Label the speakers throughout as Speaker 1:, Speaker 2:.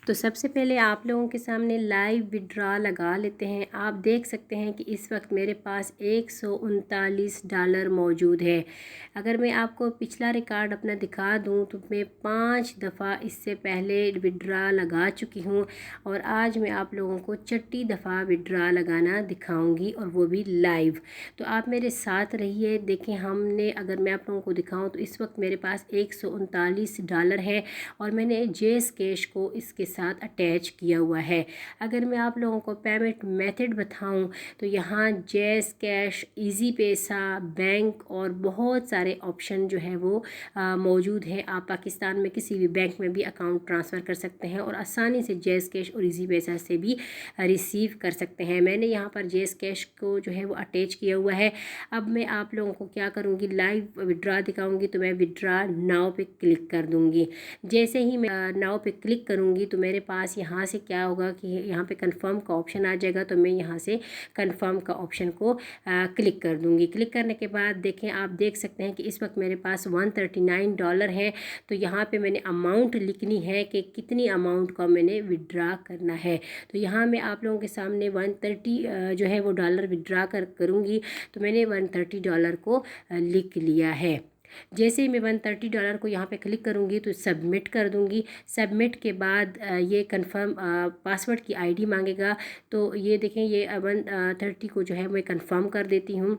Speaker 1: तो सबसे पहले आप लोगों के सामने लाइव विड्रॉ लगा लेते हैं। आप देख सकते हैं कि इस वक्त मेरे पास $139 मौजूद है। अगर मैं आपको पिछला रिकॉर्ड अपना दिखा दूं तो मैं 5 दफ़ा इससे पहले विड्रॉ लगा चुकी हूं और आज मैं आप लोगों को छठी दफ़ा विड्रॉ लगाना दिखाऊंगी और वो भी लाइव। तो आप मेरे साथ रहिए। देखें, हमने अगर मैं आप लोगों को दिखाऊं तो इस वक्त मेरे पास $139 है और मैंने जेस कैश को इसके साथ अटैच किया हुआ है। अगर मैं आप लोगों को पेमेंट मेथड बताऊं तो यहाँ जेस कैश, इजी पैसा, बैंक और बहुत सारे ऑप्शन जो है वो मौजूद है। आप पाकिस्तान में किसी भी बैंक में भी अकाउंट ट्रांसफ़र कर सकते हैं और आसानी से जेस कैश और इजी पैसा से भी रिसीव कर सकते हैं। मैंने यहाँ पर जेस कैश को जो है वो अटैच किया हुआ है। अब मैं आप लोगों को क्या करूँगी, लाइव विड्रॉ दिखाऊँगी। तो मैं विड्रॉ नाउ पे क्लिक कर दूँगी। जैसे ही मैं नाउ पे क्लिक करूँगी तो मेरे पास यहाँ से क्या होगा कि यहाँ पे कंफर्म का ऑप्शन आ जाएगा। तो मैं यहाँ से कंफर्म का ऑप्शन को क्लिक कर दूँगी। क्लिक करने के बाद देखें, आप देख सकते हैं कि इस वक्त मेरे पास $139 है। तो यहाँ पे मैंने अमाउंट लिखनी है कि कितनी अमाउंट का मैंने विड्रा करना है। तो यहाँ मैं आप लोगों के सामने 130 जो है वो डॉलर विड्रा करूँगी। तो मैंने $130 को लिख लिया है। जैसे ही मैं $130 को यहाँ पे क्लिक करूँगी तो सबमिट कर दूँगी। सबमिट के बाद ये कंफर्म पासवर्ड की आईडी मांगेगा। तो ये देखें, ये 130 को जो है मैं कंफर्म कर देती हूँ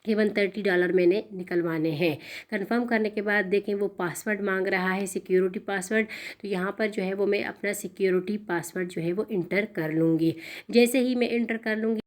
Speaker 1: कि $130 मैंने निकलवाने हैं। कंफर्म करने के बाद देखें, वो पासवर्ड मांग रहा है, सिक्योरिटी पासवर्ड। तो यहाँ पर जो है वो मैं अपना सिक्योरिटी पासवर्ड जो है वो इंटर कर लूँगी। जैसे ही मैं इंटर कर लूँगी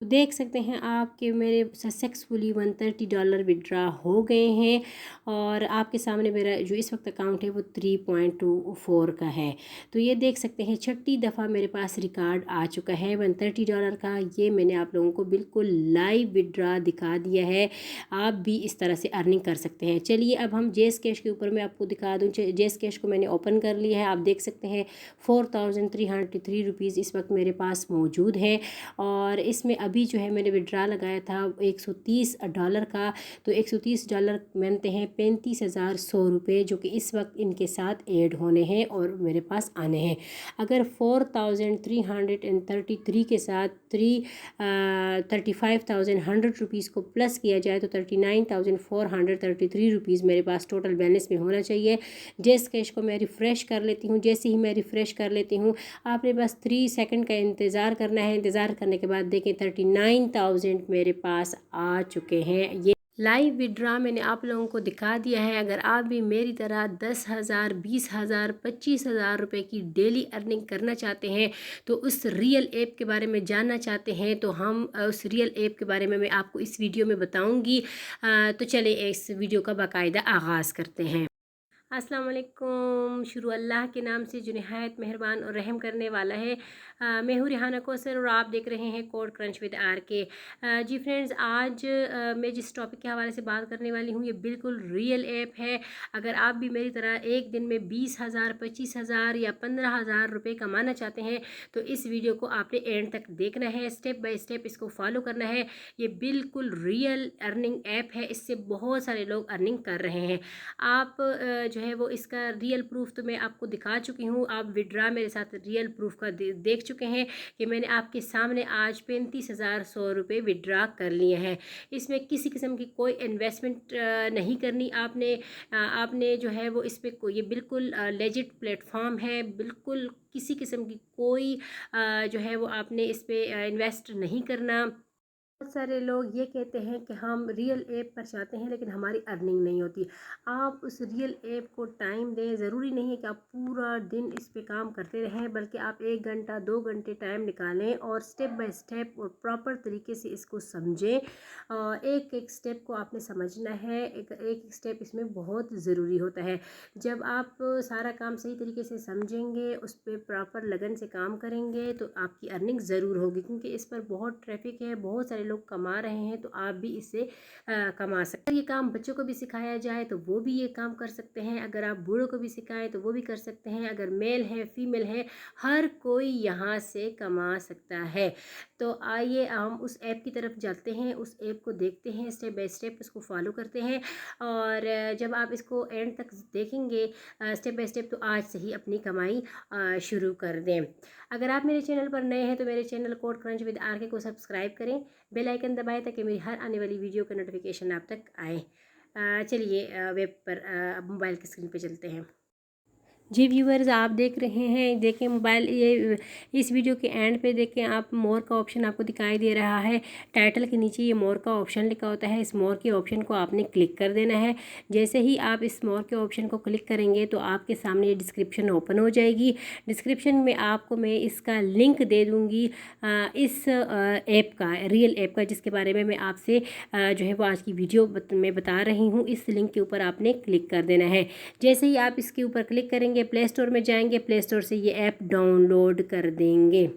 Speaker 1: तो देख सकते हैं आप कि मेरे सक्सेसफुली $130 विड्रा हो गए हैं और आपके सामने मेरा जो इस वक्त अकाउंट है वो 3.24 का है। तो ये देख सकते हैं छठी दफ़ा मेरे पास रिकॉर्ड आ चुका है $130 का। ये मैंने आप लोगों को बिल्कुल लाइव विड्रा दिखा दिया है। आप भी इस तरह से अर्निंग कर सकते हैं। चलिए अब हम जेस कैश के ऊपर मैं आपको दिखा दूँ। जेस कैश को मैंने ओपन कर लिया है। आप देख सकते हैं 4303 रुपीज़ इस वक्त मेरे पास मौजूद है और इसमें अभी जो है मैंने विड्रा लगाया था $130 का। तो $130 बनते हैं 35,100 जो कि इस वक्त इनके साथ ऐड होने हैं और मेरे पास आने हैं। अगर 4333 के साथ 35,100 रुपीज़ को प्लस किया जाए तो 39,433 रुपीज़ मेरे पास टोटल बैलेंस में होना चाहिए। जेस कैश को मैं रिफ़्रेश कर लेती हूँ। जैसे ही मैं रिफ़्रेश कर लेती हूँ, आपने बस 3 सेकंड का इंतज़ार करना है। इंतज़ार करने के बाद देखें 39,000 मेरे पास आ चुके हैं। ये लाइव विड्रा मैंने आप लोगों को दिखा दिया है। अगर आप भी मेरी तरह 10,000, 20,000, 25,000 रुपये की डेली अर्निंग करना चाहते हैं, तो उस रियल ऐप के बारे में जानना चाहते हैं, तो हम उस रियल ऐप के बारे में मैं आपको इस वीडियो में बताऊंगी। तो चलिए इस वीडियो का बाकायदा आगाज़ करते हैं। अस्सलाम वालेकुम। शुरू अल्लाह के नाम से जो निहायत मेहरबान और रहम करने वाला है। मैं हूँ रिहाना कौसर और आप देख रहे हैं कोड क्रंच विद आर के। जी फ्रेंड्स, आज मैं जिस टॉपिक के हवाले से बात करने वाली हूँ ये बिल्कुल रियल ऐप है। अगर आप भी मेरी तरह एक दिन में 20,000, 25,000 या 15,000 रुपये कमाना चाहते हैं तो इस वीडियो को आपने एंड तक देखना है। स्टेप बाय स्टेप इसको फॉलो करना है। ये बिल्कुल रियल अर्निंग ऐप है। इससे बहुत सारे लोग अर्निंग कर रहे हैं। आप जो है वो इसका रियल प्रूफ तो मैं आपको दिखा चुकी हूँ। आप विड्रा मेरे साथ रियल प्रूफ का देख चुके हैं कि मैंने आपके सामने आज 35,100 रुपये विड्रा कर लिए हैं। इसमें किसी किस्म की कोई इन्वेस्टमेंट नहीं करनी आपने। आपने जो है वो इस पर ये बिल्कुल लेजिट प्लेटफॉर्म है। बिल्कुल किसी किस्म की कोई जो है वो आपने इस पर इन्वेस्ट नहीं करना। बहुत सारे लोग ये कहते हैं कि हम रियल ऐप पर चाहते हैं लेकिन हमारी अर्निंग नहीं होती। आप उस रियल ऐप को टाइम दें। ज़रूरी नहीं है कि आप पूरा दिन इस पे काम करते रहें, बल्कि आप 1 घंटा 2 घंटे टाइम निकालें और स्टेप बाय स्टेप और प्रॉपर तरीके से इसको समझें। एक एक स्टेप को आपने समझना है। एक एक स्टेप इसमें बहुत ज़रूरी होता है। जब आप सारा काम सही तरीके से समझेंगे, उस पर प्रॉपर लगन से काम करेंगे तो आपकी अर्निंग ज़रूर होगी, क्योंकि इस पर बहुत ट्रैफिक है। बहुत सारे लोग कमा रहे हैं तो आप भी इससे कमा सकते हैं। ये काम बच्चों को भी सिखाया जाए तो वो भी ये काम कर सकते हैं, अगर आप बूढ़ों को भी सिखाएं तो वो भी कर सकते हैं, अगर मेल है फीमेल है हर कोई यहाँ से कमा सकता है। तो आइए हम उस ऐप की तरफ जाते हैं, उस ऐप को देखते हैं, स्टेप बाय स्टेप उसको फॉलो करते हैं और जब आप इसको एंड तक देखेंगे स्टेप बाय स्टेप तो आज से ही अपनी कमाई शुरू कर दें। अगर आप मेरे चैनल पर नए हैं तो मेरे channel code crunch with RK को सब्सक्राइब करें, बेल आइकन दबाएं ताकि मेरी हर आने वाली वीडियो का नोटिफिकेशन आप तक आए। चलिए वेब पर मोबाइल की स्क्रीन पर चलते हैं। जी व्यूअर्स, आप देख रहे हैं, देखें मोबाइल ये इस वीडियो के एंड पे देखें आप मोर का ऑप्शन आपको दिखाई दे रहा है। टाइटल के नीचे ये मोर का ऑप्शन लिखा होता है, इस मोर के ऑप्शन को आपने क्लिक कर देना है। जैसे ही आप इस मोर के ऑप्शन को क्लिक करेंगे तो आपके सामने ये डिस्क्रिप्शन ओपन हो जाएगी। डिस्क्रिप्शन में आपको मैं इसका लिंक दे दूँगी इस ऐप का, रियल ऐप का, जिसके बारे में मैं आपसे जो है वो आज की वीडियो में बता रही हूँ। इस लिंक के ऊपर आपने क्लिक कर देना है। जैसे ही आप इसके ऊपर क्लिक करेंगे प्ले स्टोर में जाएंगे, प्ले स्टोर से ये ऐप डाउनलोड कर देंगे।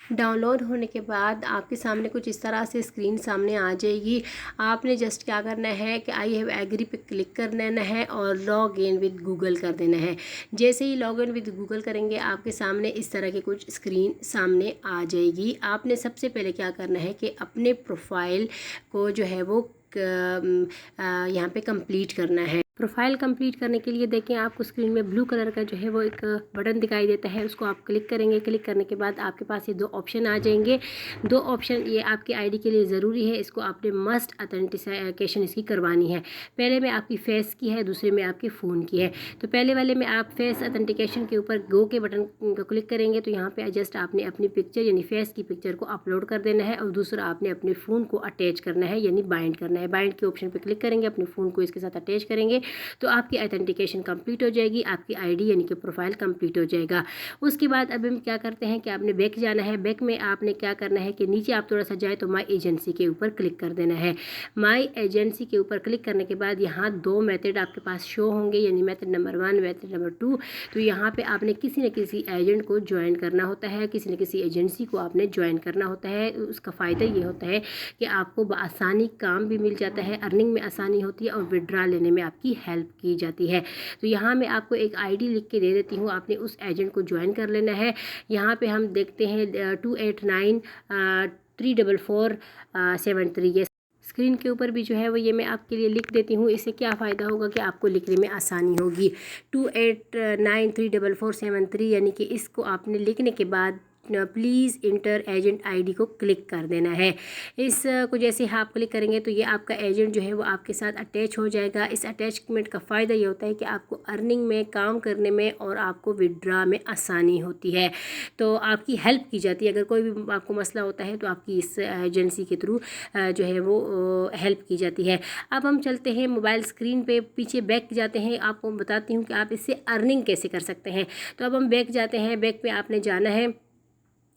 Speaker 1: डाउनलोड होने के बाद आपके सामने कुछ इस तरह से स्क्रीन सामने आ जाएगी। आपने जस्ट क्या करना है कि आई हैव एग्री पे क्लिक कर देना है और लॉग इन विद गूगल कर देना है। जैसे ही लॉग इन विद गूगल करेंगे आपके सामने इस तरह की कुछ स्क्रीन सामने आ जाएगी। आपने सबसे पहले क्या करना है कि अपने प्रोफाइल को जो है वो यहाँ पे कंप्लीट करना है। प्रोफाइल कंप्लीट करने के लिए देखें आपको स्क्रीन में ब्लू कलर का जो है वो एक बटन दिखाई देता है, उसको आप क्लिक करेंगे। क्लिक करने के बाद आपके पास ये दो ऑप्शन आ जाएंगे। दो ऑप्शन ये आपकी आईडी के लिए ज़रूरी है, इसको आपने मस्ट ऑथेंटिकेशन इसकी करवानी है। पहले में आपकी फेस की है, दूसरे में आपके फ़ोन की है। तो पहले वाले में आप फेस ऑथेंटिकेशन के ऊपर गो के बटन को क्लिक करेंगे तो यहाँ पर जस्ट आपने अपनी पिक्चर यानी फेस की पिक्चर को अपलोड कर देना है और दूसरा आपने अपने फ़ोन को अटैच करना है यानी बाइंड करना है। बाइंड के ऑप्शन पर क्लिक करेंगे, अपने फ़ोन को इसके साथ अटैच करेंगे तो आपकी ऑथेंटिकेशन कंप्लीट हो जाएगी, आपकी आईडी यानी कि प्रोफाइल कंप्लीट हो जाएगा। उसके बाद अब हम क्या करते हैं कि आपने बैक जाना है। बैक में आपने क्या करना है कि नीचे आप थोड़ा सा जाए तो माई एजेंसी के ऊपर क्लिक कर देना है। माई एजेंसी के ऊपर क्लिक करने के बाद यहाँ दो मेथड आपके पास शो होंगे यानी मेथड नंबर 1, मेथड नंबर 2। तो यहाँ पे आपने किसी न किसी एजेंट को ज्वाइन करना होता है, किसी न किसी एजेंसी को आपने ज्वाइन करना होता है। उसका फ़ायदा ये होता है कि आपको बआसानी काम भी मिल जाता है, अर्निंग में आसानी होती है और विड्रा लेने में आपकी हेल्प की जाती है। तो यहाँ मैं आपको एक आईडी लिख के दे देती हूँ, आपने उस एजेंट को ज्वाइन कर लेना है। यहाँ पे हम देखते हैं 28934473। ये स्क्रीन के ऊपर भी जो है वो ये मैं आपके लिए लिख देती हूँ। इससे क्या फ़ायदा होगा कि आपको लिखने में आसानी होगी। 28934473 यानी कि इसको आपने लिखने के बाद प्लीज़ इंटर एजेंट आईडी को क्लिक कर देना है। इस को जैसे आप क्लिक करेंगे तो ये आपका एजेंट जो है वो आपके साथ अटैच हो जाएगा। इस अटैचमेंट का फ़ायदा ये होता है कि आपको अर्निंग में, काम करने में और आपको विड्रा में आसानी होती है, तो आपकी हेल्प की जाती है। अगर कोई भी आपको मसला होता है तो आपकी इस एजेंसी के थ्रू जो है वो हेल्प की जाती है। अब हम चलते हैं मोबाइल स्क्रीन पे, पीछे बैक जाते हैं, आपको बताती हूँ कि आप इससे अर्निंग कैसे कर सकते हैं। तो अब हम बैक जाते हैं। बैक पे आपने जाना है।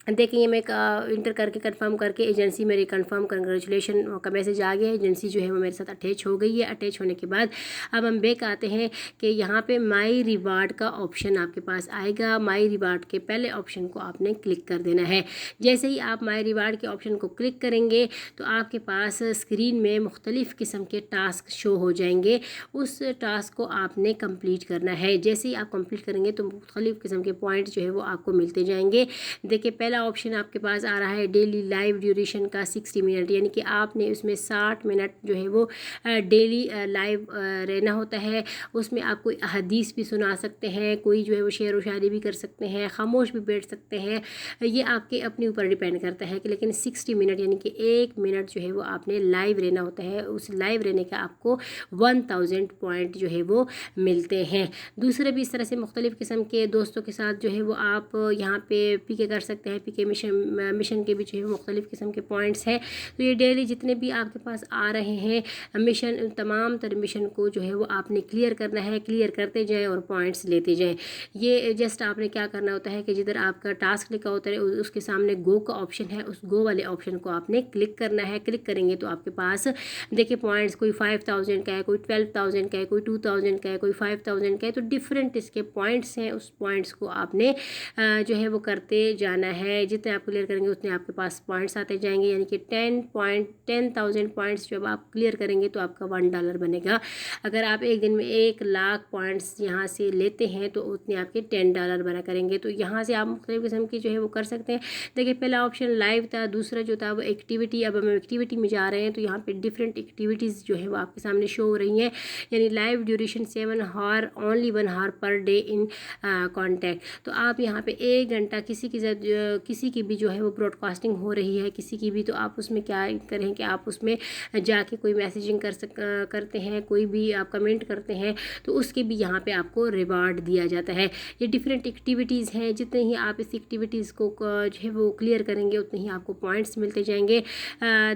Speaker 1: देखिए मैं इंटर करके कंफर्म करके एजेंसी मेरी कंफर्म कंग्रेचुलेशन का मैसेज आ गया है। एजेंसी जो है वो मेरे साथ अटैच हो गई है। अटैच होने के बाद अब हम बैक आते हैं कि यहाँ पे माई रिवार्ड का ऑप्शन आपके पास आएगा। माई रिवार्ड के पहले ऑप्शन को आपने क्लिक कर देना है। जैसे ही आप माई रिवार्ड के ऑप्शन को क्लिक करेंगे तो आपके पास स्क्रीन में मुख्तलिफ़ किस्म के टास्क शो हो जाएंगे। उस टास्क को आपने कंप्लीट करना है। जैसे ही आप कंप्लीट करेंगे तो मुख्तलिफ़ किस्म के पॉइंट जो है वो आपको मिलते जाएंगे। देखिए पहला ऑप्शन आपके पास आ रहा है डेली लाइव ड्यूरेशन का 60 मिनट, यानी कि आपने उसमें 60 मिनट जो है वो डेली लाइव रहना होता है। उसमें आप कोई हदीस भी सुना सकते हैं, कोई जो है वो शेर व शायरी भी कर सकते हैं, खामोश भी बैठ सकते हैं। ये आपके अपने ऊपर डिपेंड करता है कि लेकिन 60 मिनट यानी कि 1 मिनट जो है वो आपने लाइव रहना होता है। उस लाइव रहने का आपको 1000 पॉइंट जो है वो मिलते हैं। दूसरे भी इस तरह से मुख्तलिफ़ किस्म के दोस्तों के साथ जो है वो आप यहाँ पे पीके कर सकते हैं। पीके मिशन के भी जो है मुख्तलिफ़ किस्म के पॉइंट्स हैं। तो ये डेली जितने भी आपके पास आ रहे हैं मिशन, तमाम तर मिशन को जो है वो आपने क्लियर करना है। क्लियर करते जाएँ और पॉइंट्स लेते जाएँ। ये जस्ट आपने क्या करना होता है कि जिधर आपका टास्क लिखा होता है उसके सामने गो का ऑप्शन है, उस गो वाले ऑप्शन को आपने क्लिक करना है। क्लिक करेंगे तो आपके पास देखिए पॉइंट्स कोई 5000 का है, कोई 12000 का है, कोई 2000 का है, कोई 5000 का है। तो डिफरेंट इसके पॉइंट्स हैं। उस पॉइंट्स को आपने जो है वो करते जाना है। है, जितने आप क्लियर करेंगे उतने आपके पास पॉइंट्स आते जाएंगे, यानी कि 10,000 पॉइंट्स जब आप क्लियर करेंगे तो आपका $1 बनेगा। अगर आप एक दिन में 1,00,000 पॉइंट्स यहाँ से लेते हैं तो उतने आपके $10 बना करेंगे। तो यहाँ से आप मुख्तलिफ किस्म की जो है वो कर सकते हैं। देखिए पहला ऑप्शन लाइव था, दूसरा जो था वो एक्टिविटी। अब हम एक्टिविटी में जा रहे हैं तो यहाँ पे डिफरेंट एक्टिविटीज़ जो है वो आपके सामने शो हो रही हैं, यानी live duration 7 hour, only 1 hour per day in contact. तो आप यहाँ पे 1 घंटा किसी की भी जो है वो ब्रॉडकास्टिंग हो रही है किसी की भी, तो आप उसमें क्या करें कि आप उसमें जाके कोई मैसेजिंग करते हैं, कोई भी आप कमेंट करते हैं तो उसके भी यहाँ पे आपको रिवार्ड दिया जाता है। ये डिफरेंट एक्टिविटीज़ हैं, जितने ही आप इस एक्टिविटीज़ को जो है वो क्लियर करेंगे उतने ही आपको पॉइंट्स मिलते जाएंगे।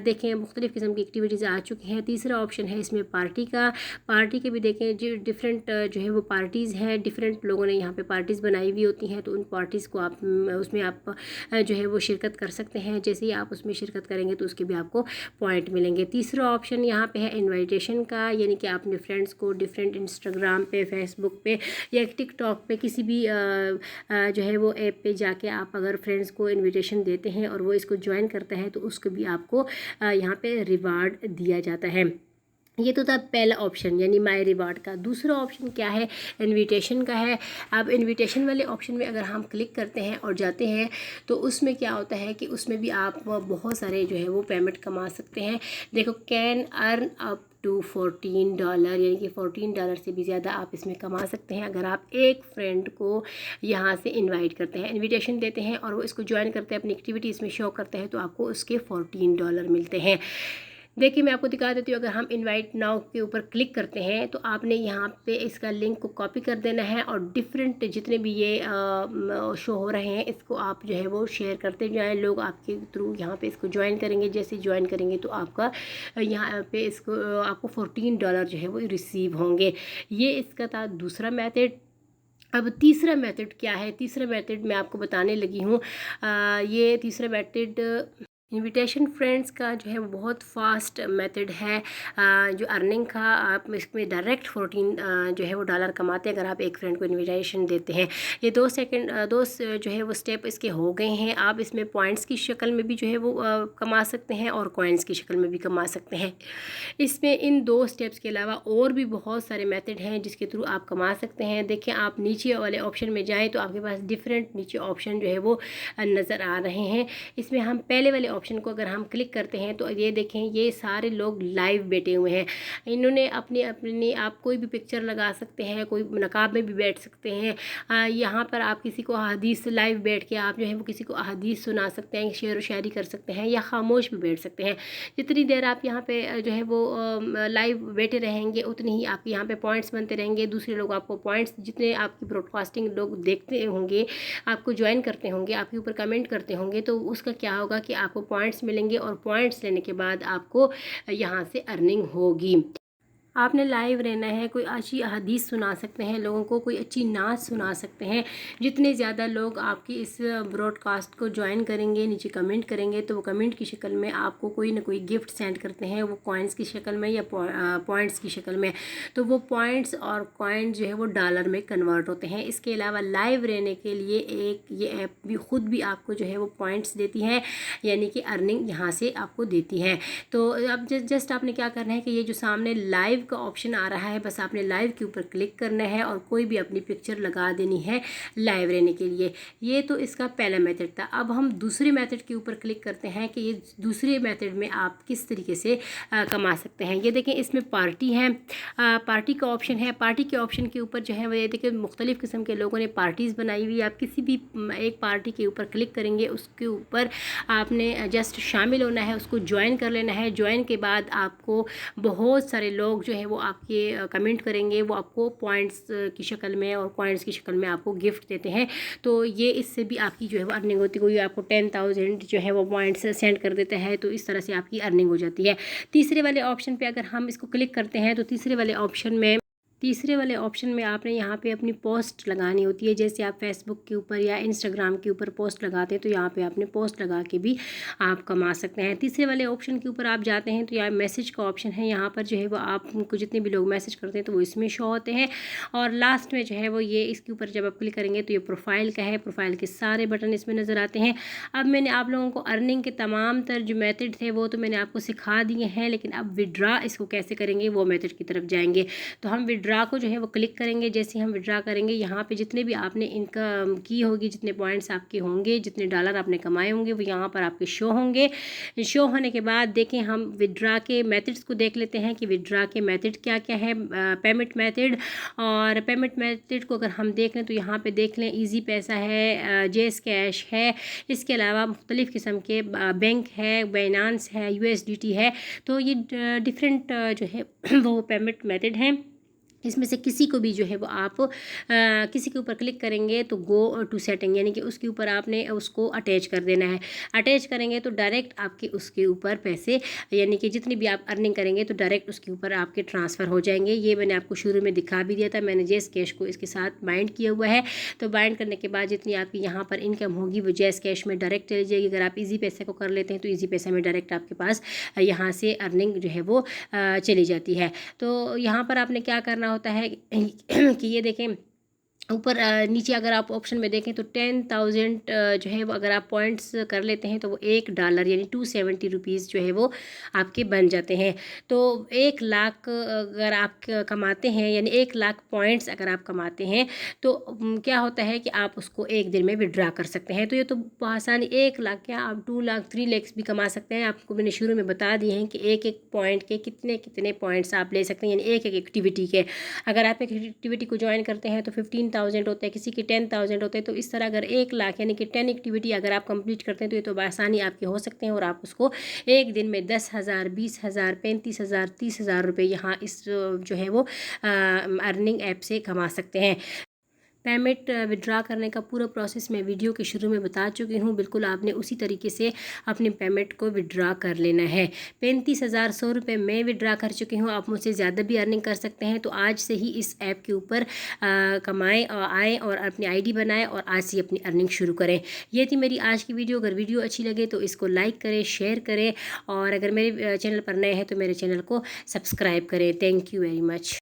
Speaker 1: देखें मुख्तलिफ़ किस्म की एक्टिविटीज़ आ चुकी हैं। तीसरा ऑप्शन है इसमें पार्टी का। पार्टी के भी देखें जो डिफरेंट जो है वो पार्टीज़ हैं, डिफरेंट लोगों ने यहाँ पे पार्टीज़ बनाई हुई होती हैं, तो उन पार्टीज़ को आप उसमें आप जो है वो शिरकत कर सकते हैं। जैसे ही आप उसमें शिरकत करेंगे तो उसके भी आपको पॉइंट मिलेंगे। तीसरा ऑप्शन यहाँ पे है इनविटेशन का, यानी कि आप अपने फ्रेंड्स को डिफरेंट इंस्टाग्राम पे, फेसबुक पे या टिकटॉक पे किसी भी जो है वो ऐप पे जाके आप अगर फ्रेंड्स को इनविटेशन देते हैं और वो इसको ज्वाइन करता है तो उसको भी आपको यहाँ पे रिवार्ड दिया जाता है। ये तो था पहला ऑप्शन यानी माई रिवार्ड का। दूसरा ऑप्शन क्या है, इनविटेशन का है। अब इनविटेशन वाले ऑप्शन में अगर हम क्लिक करते हैं और जाते हैं तो उसमें क्या होता है कि उसमें भी आप बहुत सारे जो है वो पेमेंट कमा सकते हैं। देखो कैन अर्न अप टू $14, यानी कि $14 से भी ज़्यादा आप इसमें कमा सकते हैं अगर आप एक फ्रेंड को यहाँ से इनवाइट करते हैं, इनविटेशन देते हैं और वो इसको ज्वाइन करते हैं, अपनी एक्टिविटी इसमें शो करते हैं, तो आपको उसके $14 मिलते हैं। देखिए मैं आपको दिखा देती हूँ, अगर हम इनवाइट नाउ के ऊपर क्लिक करते हैं तो आपने यहाँ पे इसका लिंक को कॉपी कर देना है और डिफरेंट जितने भी ये शो हो रहे हैं इसको आप जो है वो शेयर करते जाएं। लोग आपके थ्रू यहाँ पे इसको ज्वाइन करेंगे, जैसे ज्वाइन करेंगे तो आपका यहाँ पे इसको आपको $14 जो है वो रिसीव होंगे। ये इसका था दूसरा मेथड। अब तीसरा मेथड क्या है, तीसरा मेथड मैं आपको बताने लगी हूँ। ये तीसरा मेथड इनविटेशन फ्रेंड्स का जो है वो बहुत फास्ट मेथड है जो अर्निंग का। आप इसमें डायरेक्ट 14 जो है वो डॉलर कमाते हैं अगर आप एक फ्रेंड को इनविटेशन देते हैं। ये दो जो है वो स्टेप इसके हो गए हैं। आप इसमें पॉइंट्स की शक्ल में भी जो है वो कमा सकते हैं और कॉइन्स की शक्ल में भी कमा सकते हैं। इसमें इन 2 स्टेप्स के अलावा और भी बहुत सारे मेथड हैं जिसके थ्रू आप कमा सकते हैं। देखिए आप नीचे वाले ऑप्शन में जाएँ तो आपके पास डिफरेंट नीचे ऑप्शन जो है वो नज़र आ रहे हैं। इसमें हम पहले वाले ऑप्शन को अगर हम क्लिक करते हैं तो ये देखें ये सारे लोग लाइव बैठे हुए हैं। इन्होंने अपनी आप कोई भी पिक्चर लगा सकते हैं, कोई नकाब में भी बैठ सकते हैं। यहाँ पर आप किसी को अहादीस लाइव बैठ के आप जो है वो किसी को अहादीस सुना सकते हैं, शेर व शायरी कर सकते हैं या खामोश भी बैठ सकते हैं। जितनी देर आप यहाँ पे जो है वो लाइव बैठे रहेंगे उतनी ही आपके यहाँ पे पॉइंट्स बनते रहेंगे। दूसरे लोग आपको पॉइंट्स, जितने आपकी ब्रॉडकास्टिंग लोग देखते होंगे, आपको ज्वाइन करते होंगे, आपके ऊपर कमेंट करते होंगे, तो उसका क्या होगा कि आपको पॉइंट्स मिलेंगे और पॉइंट्स लेने के बाद आपको यहाँ से अर्निंग होगी। आपने लाइव रहना है, कोई अच्छी हदीस सुना सकते हैं लोगों को, कोई अच्छी नात सुना सकते हैं। जितने ज़्यादा लोग आपकी इस ब्रॉडकास्ट को ज्वाइन करेंगे, नीचे कमेंट करेंगे, तो वो कमेंट की शक्ल में आपको कोई ना कोई गिफ्ट सेंड करते हैं, वो कॉइन्स की शक्ल में या पॉइंट्स की शक्ल में। तो वो पॉइंट्स और कॉइन्स जो है वो डॉलर में कन्वर्ट होते हैं। इसके अलावा लाइव रहने के लिए एक ये ऐप भी ख़ुद भी आपको जो है वो पॉइंट्स देती है, यानी कि अर्निंग यहाँ से आपको देती है। तो अब जस्ट आपने क्या करना है कि ये जो सामने लाइव का ऑप्शन आ रहा है, बस आपने लाइव के ऊपर क्लिक करना है और कोई भी अपनी पिक्चर लगा देनी है लाइव रहने के लिए। ये तो इसका पहला मेथड था। अब हम दूसरे मेथड के ऊपर क्लिक करते हैं कि ये दूसरे मेथड में आप किस तरीके से कमा सकते हैं। ये देखें इसमें पार्टी है, पार्टी का ऑप्शन है। पार्टी के ऑप्शन के ऊपर जो है वो ये देखें मुख्तलिफ़ किस्म के लोगों ने पार्टीज़ बनाई हुई। आप किसी भी एक पार्टी के ऊपर क्लिक करेंगे, उसके ऊपर आपने जस्ट शामिल होना है, उसको ज्वाइन कर लेना है। ज्वाइन के बाद आपको बहुत सारे लोग जो है वो आपके कमेंट करेंगे, वो आपको पॉइंट्स की शक्ल में और कॉइन्स की शक्ल में आपको गिफ्ट देते हैं। तो ये इससे भी आपकी जो है वो अर्निंग होती है। कोई आपको 10,000 जो है वो पॉइंट्स सेंड कर देता है, तो इस तरह से आपकी अर्निंग हो जाती है। तीसरे वाले ऑप्शन पे अगर हम इसको क्लिक करते हैं तो तीसरे वाले ऑप्शन में तीसरे वाले ऑप्शन में आपने यहाँ पे अपनी पोस्ट लगानी होती है। जैसे आप फेसबुक के ऊपर या इंस्टाग्राम के ऊपर पोस्ट लगाते हैं तो यहाँ पे आपने पोस्ट लगा के भी आप कमा सकते हैं। तीसरे वाले ऑप्शन के ऊपर आप जाते हैं तो यहाँ मैसेज का ऑप्शन है। यहाँ पर जो है वो आपको जितने भी लोग मैसेज करते हैं तो वो इसमें शो होते हैं। और लास्ट में जो है वो ये इसके ऊपर जब आप क्लिक करेंगे तो ये प्रोफाइल का है, प्रोफाइल के सारे बटन इसमें नज़र आते हैं। अब मैंने आप लोगों को अर्निंग के तमाम तर जो मेथड थे वो तो मैंने आपको सिखा दिए हैं, लेकिन अब विड्रा इसको कैसे करेंगे वो मेथड की तरफ जाएंगे। तो हम विड्रा को जो है वो क्लिक करेंगे। जैसे हम विड्रा करेंगे यहाँ पे जितने भी आपने इनकम की होगी, जितने पॉइंट्स आपके होंगे, जितने डॉलर आपने कमाए होंगे वो यहाँ पर आपके शो होंगे। शो होने के बाद देखें हम विड्रा के मेथड्स को देख लेते हैं कि विड्रा के मेथड क्या क्या है। पेमेंट मेथड, और पेमेंट मेथड को अगर हम देख लें तो यहाँ पे देख लें ईजी पैसा है, जेस कैश है, इसके अलावा मुख्तलिफ़ किस्म के बैंक है, बाइनेंस है, USDT है। तो ये डिफरेंट जो है वो पेमेंट मेथड हैं। इसमें से किसी को भी जो है वो आप किसी के ऊपर क्लिक करेंगे तो गो टू सेटिंग, यानी कि उसके ऊपर आपने उसको अटैच कर देना है। अटैच करेंगे तो डायरेक्ट आपके उसके ऊपर पैसे, यानी कि जितनी भी आप अर्निंग करेंगे तो डायरेक्ट उसके ऊपर आपके ट्रांसफ़र हो जाएंगे। ये मैंने आपको शुरू में दिखा भी दिया था। मैंने जेस कैश को इसके साथ बाइंड किया हुआ है। तो बाइंड करने के बाद जितनी आपकी यहाँ पर इनकम होगी वो जेस कैश में डायरेक्ट चली जाएगी। अगर आप ईजी पैसे को कर लेते हैं तो ईजी पैसा में डायरेक्ट आपके पास यहाँ से अर्निंग जो है वो चली जाती है। तो यहाँ पर आपने क्या करना होता है कि ये देखें ऊपर नीचे अगर आप ऑप्शन में देखें तो 10,000 जो है वो अगर आप पॉइंट्स कर लेते हैं तो वो $1 यानी 270 रुपीज़ जो है वो आपके बन जाते हैं। तो 1 लाख अगर आप कमाते हैं, यानी 1 लाख पॉइंट्स अगर आप कमाते हैं तो क्या होता है कि आप उसको एक दिन में विड्रा कर सकते हैं। तो ये तो आसानी, 1 लाख क्या आप 2 लाख 3 लाख भी कमा सकते हैं। आपको मैंने शुरू में बता दिए हैं कि एक एक पॉइंट के कितने कितने पॉइंट्स आप ले सकते हैं, यानी एक एक एक्टिविटी के। अगर आप एक एक्टिविटी को ज्वाइन करते हैं तो 15,000 होते हैं, किसी के 10,000 होते हैं। तो इस तरह अगर 1 लाख यानी कि 10 एक्टिविटी अगर आप कंप्लीट करते हैं तो ये तो आसानी आपके हो सकते हैं। और आप उसको एक दिन में 10,000, 20,000, 35,000, 30,000 रुपये यहाँ इस जो है वो अर्निंग ऐप से कमा सकते हैं। पेमेंट विड्रा करने का पूरा प्रोसेस मैं वीडियो के शुरू में बता चुकी हूँ। बिल्कुल आपने उसी तरीके से अपने पेमेंट को विड्रा कर लेना है। 35,100 रुपये मैं विड्रा कर चुकी हूँ। आप मुझसे ज़्यादा भी अर्निंग कर सकते हैं। तो आज से ही इस ऐप के ऊपर कमाएँ और आएँ और अपनी ID बनाएं और आज से अपनी अर्निंग शुरू करें। ये थी मेरी आज की वीडियो। अगर वीडियो अच्छी लगे तो इसको लाइक करें, शेयर करें, और अगर मेरे चैनल पर नए हैं तो मेरे चैनल को सब्सक्राइब करें। Thank you very much.